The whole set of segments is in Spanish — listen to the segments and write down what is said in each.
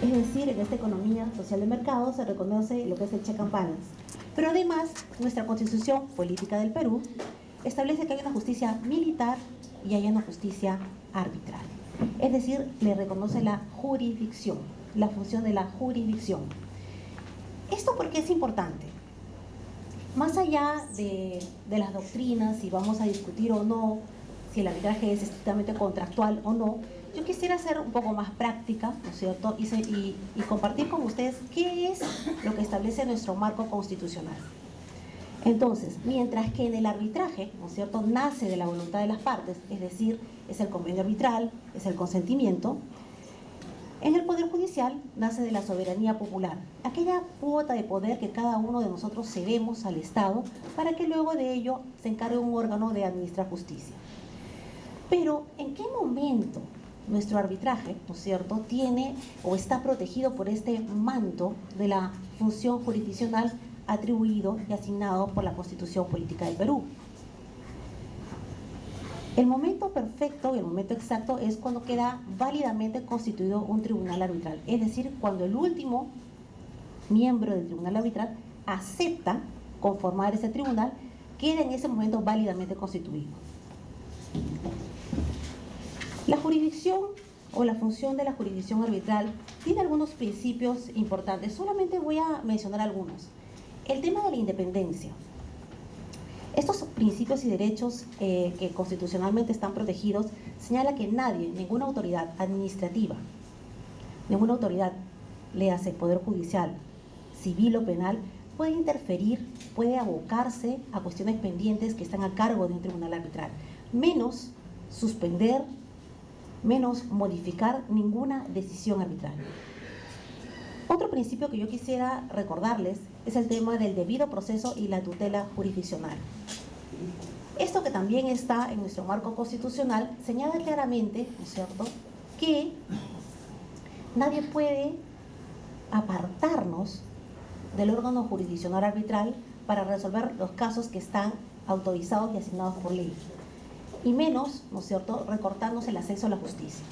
Es decir, en esta economía social de mercado se reconoce lo que es el check and balance. Pero además, nuestra Constitución Política del Perú establece que hay una justicia militar y hay una justicia arbitral. Es decir, le reconoce la jurisdicción, la función de la jurisdicción. ¿Esto por qué es importante? Más allá de las doctrinas, si vamos a discutir o no, si el arbitraje es estrictamente contractual o no, yo quisiera ser un poco más práctica, ¿no es cierto? Y compartir con ustedes qué es lo que establece nuestro marco constitucional. Entonces, mientras que en el arbitraje, ¿no es cierto?, nace de la voluntad de las partes, es decir, es el convenio arbitral, es el consentimiento, en el Poder Judicial nace de la soberanía popular, aquella cuota de poder que cada uno de nosotros cedemos al Estado para que luego de ello se encargue un órgano de administrar justicia. Pero, ¿en qué momento nuestro arbitraje, ¿no es cierto?, tiene o está protegido por este manto de la función jurisdiccional atribuido y asignado por la Constitución Política del Perú? El momento perfecto y el momento exacto es cuando queda válidamente constituido un tribunal arbitral, es decir, cuando el último miembro del tribunal arbitral acepta conformar ese tribunal, queda en ese momento válidamente constituido. La jurisdicción o la función de la jurisdicción arbitral tiene algunos principios importantes, solamente voy a mencionar algunos. El tema de la independencia. Estos principios y derechos que constitucionalmente están protegidos señala que nadie, ninguna autoridad administrativa, ninguna autoridad, léase Poder Judicial, civil o penal, puede interferir, puede abocarse a cuestiones pendientes que están a cargo de un tribunal arbitral, menos suspender, menos modificar ninguna decisión arbitral. Otro principio que yo quisiera recordarles es el tema del debido proceso y la tutela jurisdiccional. Esto, que también está en nuestro marco constitucional, señala claramente, ¿no es cierto?, que nadie puede apartarnos del órgano jurisdiccional arbitral para resolver los casos que están autorizados y asignados por ley, y menos, ¿no es cierto?, recortarnos el acceso a la justicia.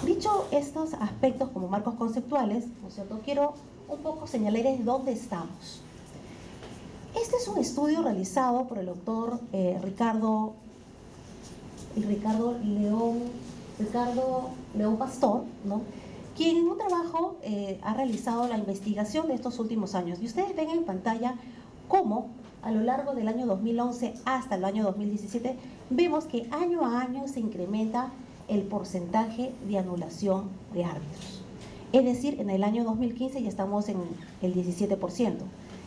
Dicho estos aspectos como marcos conceptuales, ¿no es cierto?, quiero un poco señalarles dónde estamos. Este es un estudio realizado por el doctor Ricardo León Pastor, ¿no?, quien en un trabajo ha realizado la investigación de estos últimos años. Y ustedes ven en pantalla cómo a lo largo del año 2011 hasta el año 2017 vemos que año a año se incrementa el porcentaje de anulación de árbitros. Es decir, en el año 2015 ya estamos en el 17%.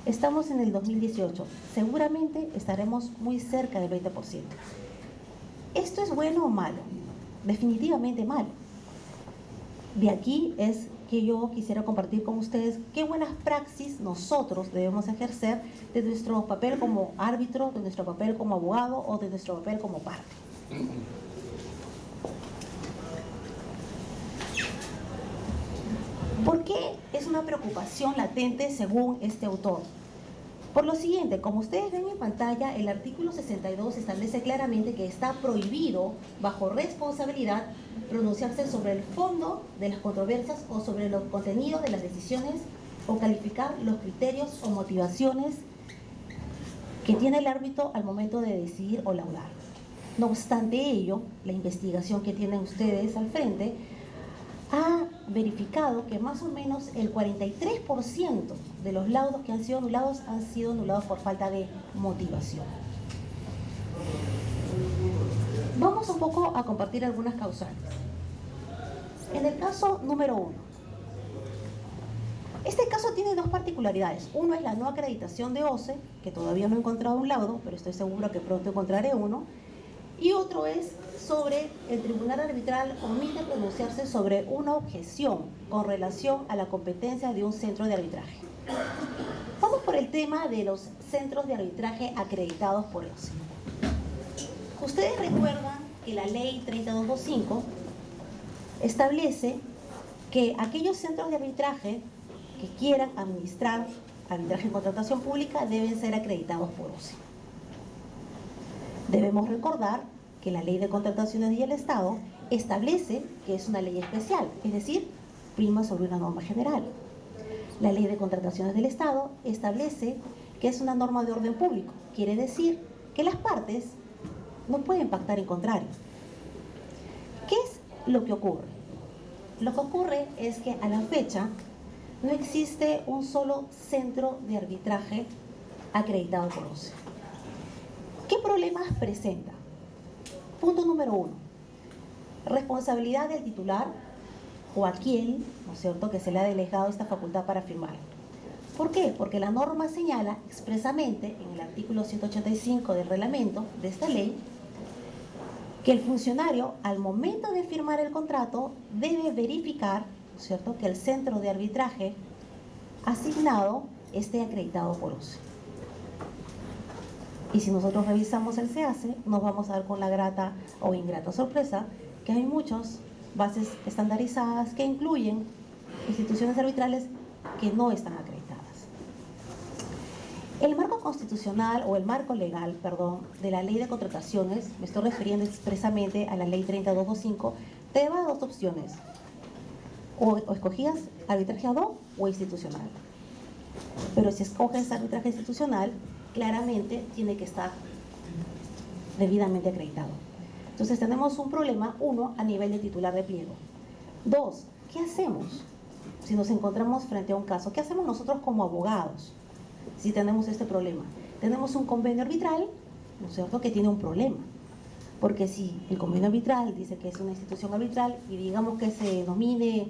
Estamos en el 2018. Seguramente estaremos muy cerca del 20%. ¿Esto es bueno o malo? Definitivamente malo. De aquí es que yo quisiera compartir con ustedes qué buenas praxis nosotros debemos ejercer de nuestro papel como árbitro, de nuestro papel como abogado o de nuestro papel como parte. ¿Por qué es una preocupación latente según este autor? Por lo siguiente, como ustedes ven en pantalla, el artículo 62 establece claramente que está prohibido, bajo responsabilidad, pronunciarse sobre el fondo de las controversias o sobre los contenidos de las decisiones o calificar los criterios o motivaciones que tiene el árbitro al momento de decidir o laudar. No obstante ello, la investigación que tienen ustedes al frente ha verificado que más o menos el 43% de los laudos que han sido anulados por falta de motivación. Vamos un poco a compartir algunas causales. En el caso número 1, este caso tiene dos particularidades. Uno es la no acreditación de OCE, que todavía no he encontrado un laudo, pero estoy segura que pronto encontraré uno. Y otro es sobre el tribunal arbitral omite pronunciarse sobre una objeción con relación a la competencia de un centro de arbitraje. Vamos por el tema de los centros de arbitraje acreditados por OCE. Ustedes recuerdan que la ley 3225 establece que aquellos centros de arbitraje que quieran administrar arbitraje en contratación pública deben ser acreditados por OCE. Debemos recordar que la Ley de Contrataciones y el Estado establece que es una ley especial, es decir, prima sobre una norma general. La Ley de Contrataciones del Estado establece que es una norma de orden público, quiere decir que las partes no pueden pactar en contrario. ¿Qué es lo que ocurre? Lo que ocurre es que a la fecha no existe un solo centro de arbitraje acreditado por OCE. ¿Qué problemas presenta? Punto número 1. Responsabilidad del titular o a quien, ¿no es cierto?, que se le ha delegado esta facultad para firmar. ¿Por qué? Porque la norma señala expresamente en el artículo 185 del reglamento de esta ley que el funcionario, al momento de firmar el contrato, debe verificar, ¿no es cierto?, que el centro de arbitraje asignado esté acreditado por OCE. Y si nosotros revisamos el SEACE, nos vamos a dar con la grata o ingrata sorpresa que hay muchas bases estandarizadas que incluyen instituciones arbitrales que no están acreditadas. El marco constitucional o el marco legal, perdón, de la Ley de Contrataciones, me estoy refiriendo expresamente a la Ley 3225, te da dos opciones. O escogías arbitraje ad hoc o institucional. Pero si escoges arbitraje institucional, claramente tiene que estar debidamente acreditado. Entonces tenemos un problema, 1, a nivel de titular de pliego. 2, ¿qué hacemos si nos encontramos frente a un caso? ¿Qué hacemos nosotros como abogados si tenemos este problema? Tenemos un convenio arbitral, ¿no es cierto?, que tiene un problema. Porque si el convenio arbitral dice que es una institución arbitral y digamos que se denomine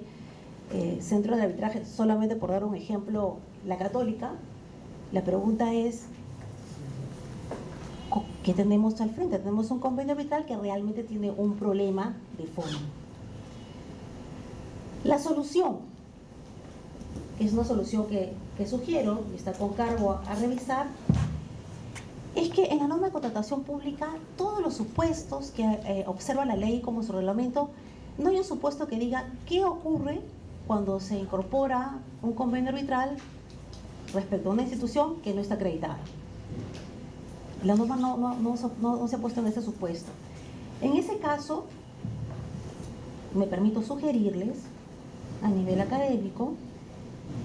centro de arbitraje, solamente por dar un ejemplo, la Católica, la pregunta es, ¿qué tenemos al frente? Tenemos un convenio arbitral que realmente tiene un problema de fondo. La solución, que es una solución que sugiero y está con cargo a revisar, es que en la norma de contratación pública todos los supuestos que observa la ley como su reglamento, no hay un supuesto que diga qué ocurre cuando se incorpora un convenio arbitral respecto a una institución que no está acreditada. La norma no se ha puesto en ese supuesto. En ese caso, me permito sugerirles a nivel académico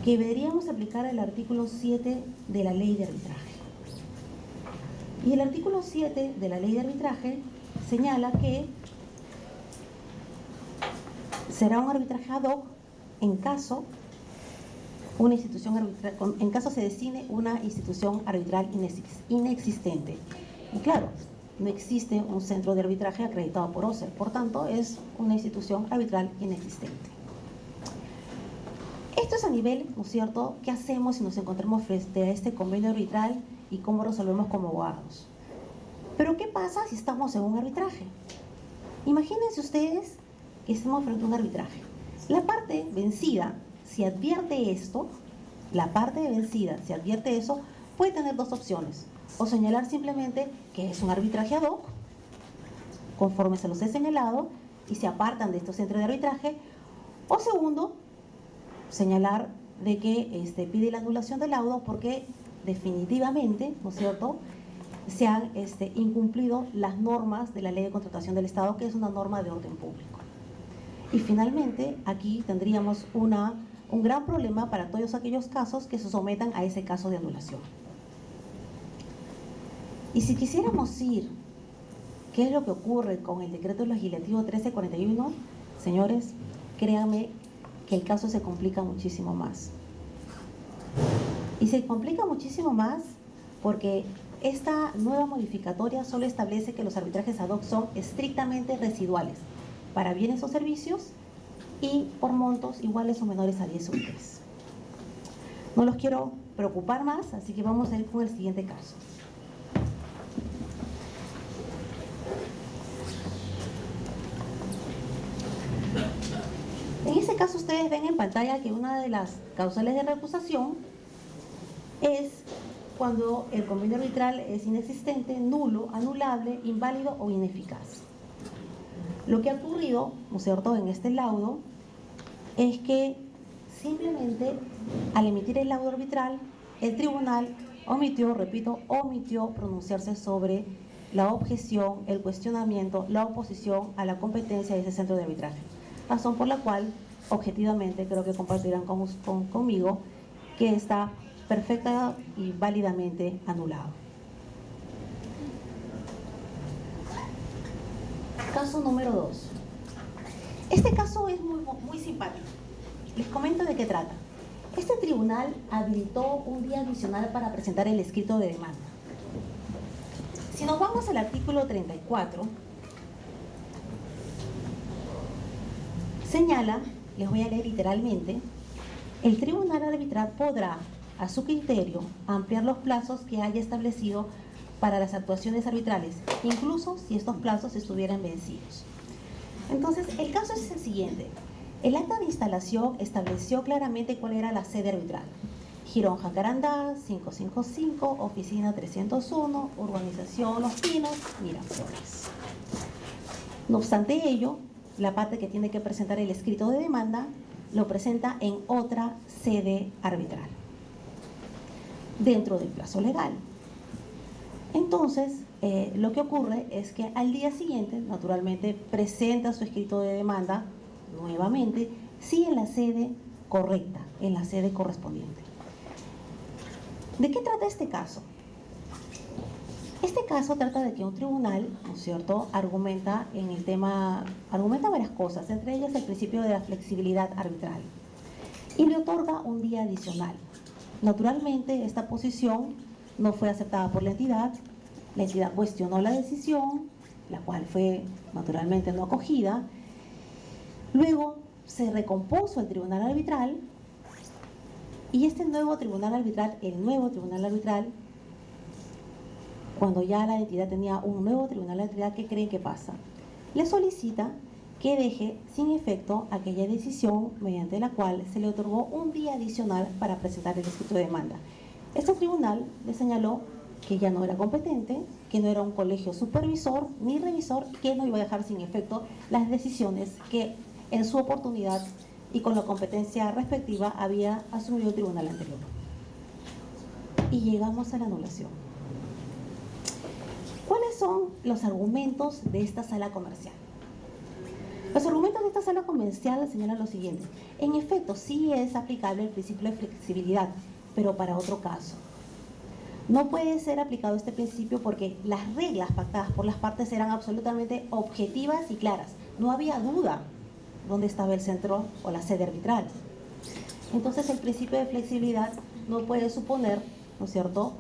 que deberíamos aplicar el artículo 7 de la Ley de Arbitraje. Y el artículo 7 de la Ley de Arbitraje señala que será un arbitraje ad hoc en caso se designe una institución arbitral inexistente. Y claro, no existe un centro de arbitraje acreditado por OCE, por tanto es una institución arbitral inexistente. Esto es a nivel, ¿no es cierto?, ¿qué hacemos si nos encontramos frente a este convenio arbitral y cómo resolvemos como abogados? Pero ¿qué pasa si estamos en un arbitraje? Imagínense ustedes que estamos frente a un arbitraje. La parte vencida, si advierte esto, puede tener dos opciones. O señalar simplemente que es un arbitraje ad hoc, conforme se los he señalado, y se apartan de estos centros de arbitraje. O segundo, señalar de que pide la anulación del laudo porque definitivamente, ¿no es cierto?, se han incumplido las normas de la Ley de Contratación del Estado, que es una norma de orden público. Y finalmente, aquí tendríamos un gran problema para todos aquellos casos que se sometan a ese caso de anulación. Y si quisiéramos ir, ¿qué es lo que ocurre con el decreto legislativo 1341? Señores, créanme que el caso se complica muchísimo más. Y se complica muchísimo más porque esta nueva modificatoria solo establece que los arbitrajes ad hoc son estrictamente residuales para bienes o servicios y por montos iguales o menores a 10 UITs. No los quiero preocupar más, así que vamos a ir con el siguiente caso. En ese caso ustedes ven en pantalla que una de las causales de recusación es cuando el convenio arbitral es inexistente, nulo, anulable, inválido o ineficaz. Lo que ha ocurrido, ¿no es cierto?, en este laudo es que simplemente al emitir el laudo arbitral, el tribunal omitió pronunciarse sobre la objeción, el cuestionamiento, la oposición a la competencia de ese centro de arbitraje. Razón por la cual, objetivamente, creo que compartirán conmigo que está perfecta y válidamente anulado. Caso número 2. Este caso es muy simpático. Les comento de qué trata. Este tribunal habilitó un día adicional para presentar el escrito de demanda. Si nos vamos al artículo 34, señala, les voy a leer literalmente, el tribunal arbitral podrá, a su criterio, ampliar los plazos que haya establecido para las actuaciones arbitrales, incluso si estos plazos estuvieran vencidos. Entonces, el caso es el siguiente. El acta de instalación estableció claramente cuál era la sede arbitral. Girón Jacarandá, 555, oficina 301, urbanización Los Pinos, Miraflores. No obstante ello, la parte que tiene que presentar el escrito de demanda lo presenta en otra sede arbitral, dentro del plazo legal. Entonces, lo que ocurre es que al día siguiente, naturalmente, presenta su escrito de demanda nuevamente, sí en la sede correcta, en la sede correspondiente. ¿De qué trata este caso? Este caso trata de que un tribunal, ¿no es cierto?, argumenta varias cosas, entre ellas el principio de la flexibilidad arbitral, y le otorga un día adicional. Naturalmente, esta posición no fue aceptada por la entidad cuestionó la decisión, la cual fue naturalmente no acogida. Luego se recompuso el tribunal arbitral y el nuevo tribunal arbitral, cuando ya la entidad tenía un nuevo tribunal arbitral, ¿qué creen que pasa? Le solicita que deje sin efecto aquella decisión mediante la cual se le otorgó un día adicional para presentar el escrito de demanda. Este tribunal le señaló que ya no era competente, que no era un colegio supervisor ni revisor, que no iba a dejar sin efecto las decisiones que en su oportunidad y con la competencia respectiva había asumido el tribunal anterior. Y llegamos a la anulación. ¿Cuáles son los argumentos de esta sala comercial? Los argumentos de esta sala comercial señalan lo siguiente. En efecto, sí es aplicable el principio de flexibilidad, pero para otro caso. No puede ser aplicado este principio porque las reglas pactadas por las partes eran absolutamente objetivas y claras. No había duda dónde estaba el centro o la sede arbitral. Entonces, el principio de flexibilidad no puede suponer, ¿no es cierto?,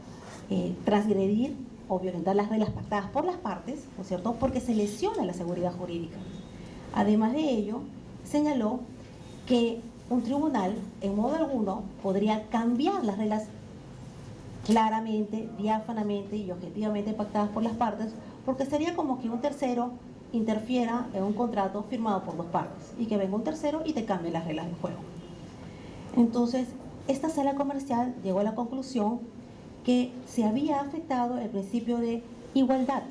transgredir o violentar las reglas pactadas por las partes, ¿no es cierto?, porque se lesiona la seguridad jurídica. Además de ello, señaló que un tribunal, en modo alguno, podría cambiar las reglas claramente, diáfanamente y objetivamente pactadas por las partes, porque sería como que un tercero interfiera en un contrato firmado por dos partes y que venga un tercero y te cambie las reglas del juego. Entonces, esta sala comercial llegó a la conclusión que se había afectado el principio de igualdad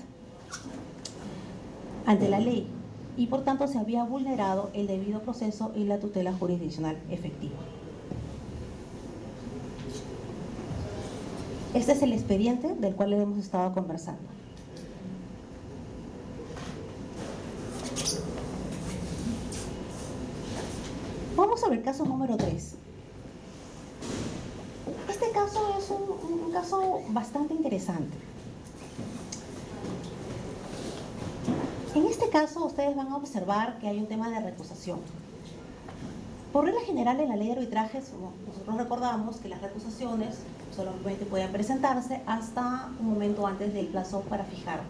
ante la ley y por tanto se había vulnerado el debido proceso y la tutela jurisdiccional efectiva. Este es el expediente del cual hemos estado conversando. Vamos sobre el caso número 3. Este caso es un caso bastante interesante. En este caso, ustedes van a observar que hay un tema de recusación. Por regla general, en la ley de arbitrajes, nosotros recordamos que las recusaciones solamente pueden presentarse hasta un momento antes del plazo para fijar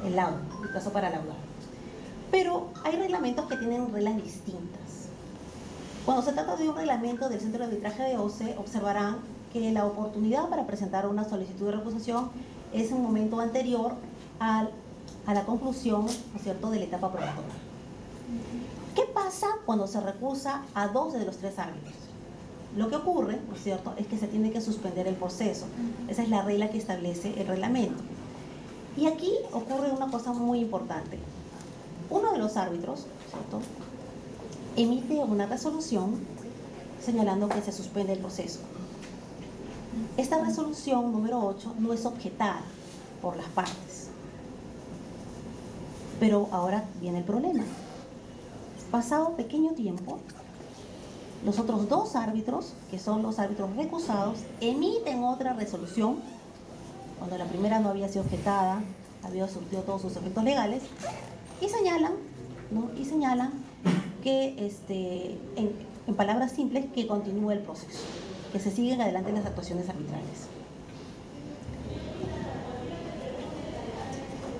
el laudo, el plazo para laudar. Pero hay reglamentos que tienen reglas distintas. Cuando se trata de un reglamento del Centro de Arbitraje de OCE, observarán que la oportunidad para presentar una solicitud de recusación es un momento anterior a la conclusión, ¿no es cierto?, de la etapa probatoria. ¿Qué pasa cuando se recusa a dos de los tres árbitros? Lo que ocurre, ¿no es cierto?, es que se tiene que suspender el proceso. Esa es la regla que establece el reglamento. Y aquí ocurre una cosa muy importante. Uno de los árbitros, ¿cierto?, emite una resolución señalando que se suspende el proceso. Esta resolución número 8 no es objetada por las partes. Pero ahora viene el problema. Pasado pequeño tiempo, los otros dos árbitros, que son los árbitros recusados, emiten otra resolución, cuando la primera no había sido objetada, había surtido todos sus efectos legales, y señalan, ¿no? Y señalan que, en palabras simples, que continúe el proceso, que se siguen adelante las actuaciones arbitrales.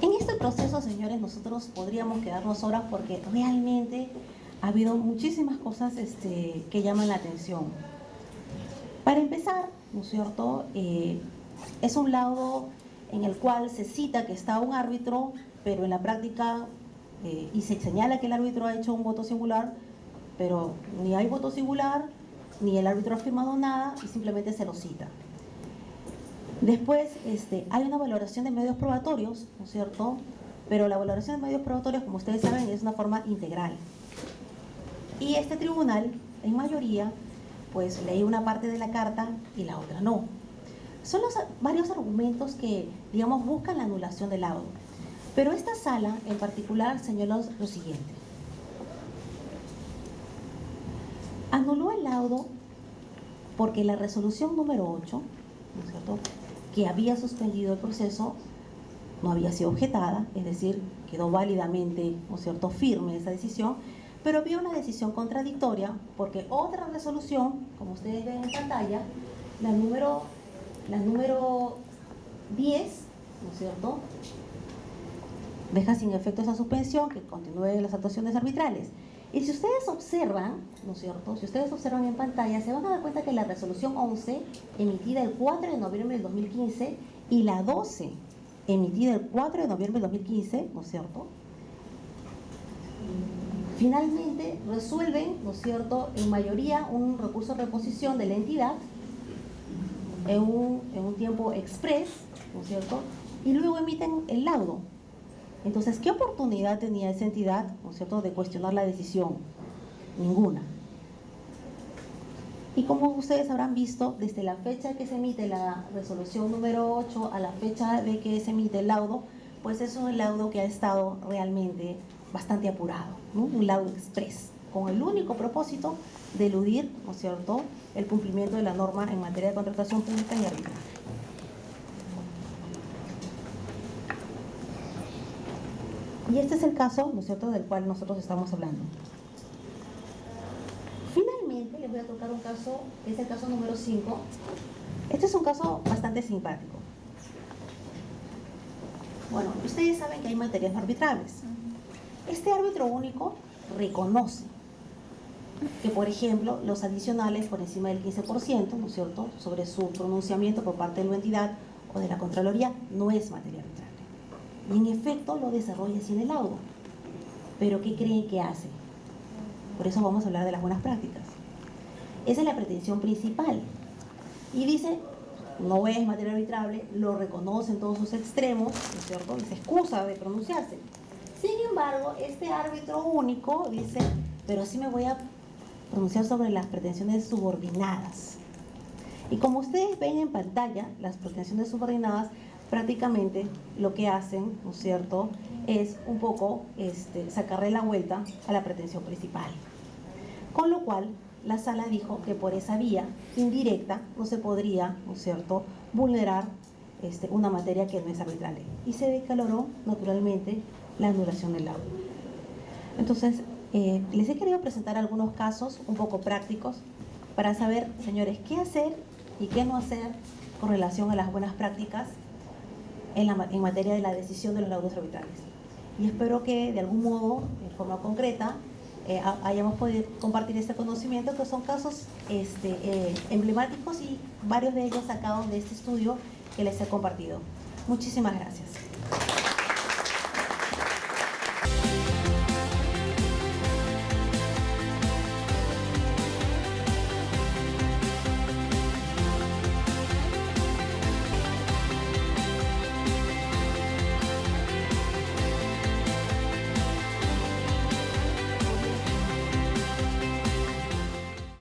En este proceso, señores, nosotros podríamos quedarnos horas porque realmente ha habido muchísimas cosas que llaman la atención. Para empezar, ¿no es cierto?, es un laudo en el cual se cita que está un árbitro, pero en la práctica, y se señala que el árbitro ha hecho un voto singular, pero ni hay voto singular, ni el árbitro ha firmado nada, y simplemente se lo cita. Después hay una valoración de medios probatorios, ¿no es cierto? Pero la valoración de medios probatorios, como ustedes saben, es una forma integral. Y este tribunal, en mayoría, pues leí una parte de la carta y la otra no. Son varios argumentos que, digamos, buscan la anulación del laudo. Pero esta sala en particular señaló lo siguiente. Anuló el laudo porque la resolución número 8, ¿no es cierto?, que había suspendido el proceso, no había sido objetada, es decir, quedó válidamente, ¿no es cierto?, firme esa decisión, pero había una decisión contradictoria porque otra resolución, como ustedes ven en pantalla, la número 10, ¿no es cierto?, deja sin efecto esa suspensión, que continúen las actuaciones arbitrales. Y si ustedes observan, ¿no es cierto?, si ustedes observan en pantalla, se van a dar cuenta que la resolución 11, emitida el 4 de noviembre del 2015, y la 12, emitida el 4 de noviembre del 2015, ¿no es cierto?, finalmente resuelven, ¿no es cierto?, en mayoría un recurso de reposición de la entidad en un tiempo express, ¿no es cierto?, y luego emiten el laudo. Entonces, ¿qué oportunidad tenía esa entidad, ¿no es cierto?, de cuestionar la decisión? Ninguna. Y como ustedes habrán visto, desde la fecha que se emite la resolución número 8 a la fecha de que se emite el laudo, pues es un laudo que ha estado realmente bastante apurado, ¿no? Un laudo express, con el único propósito de eludir, ¿no es cierto?, el cumplimiento de la norma en materia de contratación pública y arbitraje. Y este es el caso, ¿no es cierto?, del cual nosotros estamos hablando. Finalmente, les voy a tocar un caso, que es el caso número 5. Este es un caso bastante simpático. Bueno, ustedes saben que hay materias no arbitrables. Este árbitro único reconoce que, por ejemplo, los adicionales por encima del 15%, ¿no es cierto?, sobre su pronunciamiento por parte de la entidad o de la Contraloría, no es materia arbitrable. Y en efecto lo desarrolla así en el laudo. Pero ¿qué creen que hace? Por eso vamos a hablar de las buenas prácticas. Esa es la pretensión principal. Y dice, no es materia arbitrable, lo reconoce en todos sus extremos, ¿no es cierto?, y se excusa de pronunciarse. Sin embargo, este árbitro único dice, pero sí me voy a pronunciar sobre las pretensiones subordinadas. Y como ustedes ven en pantalla, las pretensiones subordinadas prácticamente lo que hacen, ¿no es cierto?, es un poco sacarle la vuelta a la pretensión principal. Con lo cual, la sala dijo que por esa vía indirecta no se podría, ¿no es cierto?, vulnerar una materia que no es arbitrable. Y se declaró, naturalmente, la anulación del laudo. Entonces, les he querido presentar algunos casos un poco prácticos para saber, señores, qué hacer y qué no hacer con relación a las buenas prácticas en materia de la decisión de los laudos arbitrales. Y espero que de algún modo, de forma concreta, hayamos podido compartir este conocimiento, que son casos emblemáticos y varios de ellos sacados de este estudio que les he compartido. Muchísimas gracias.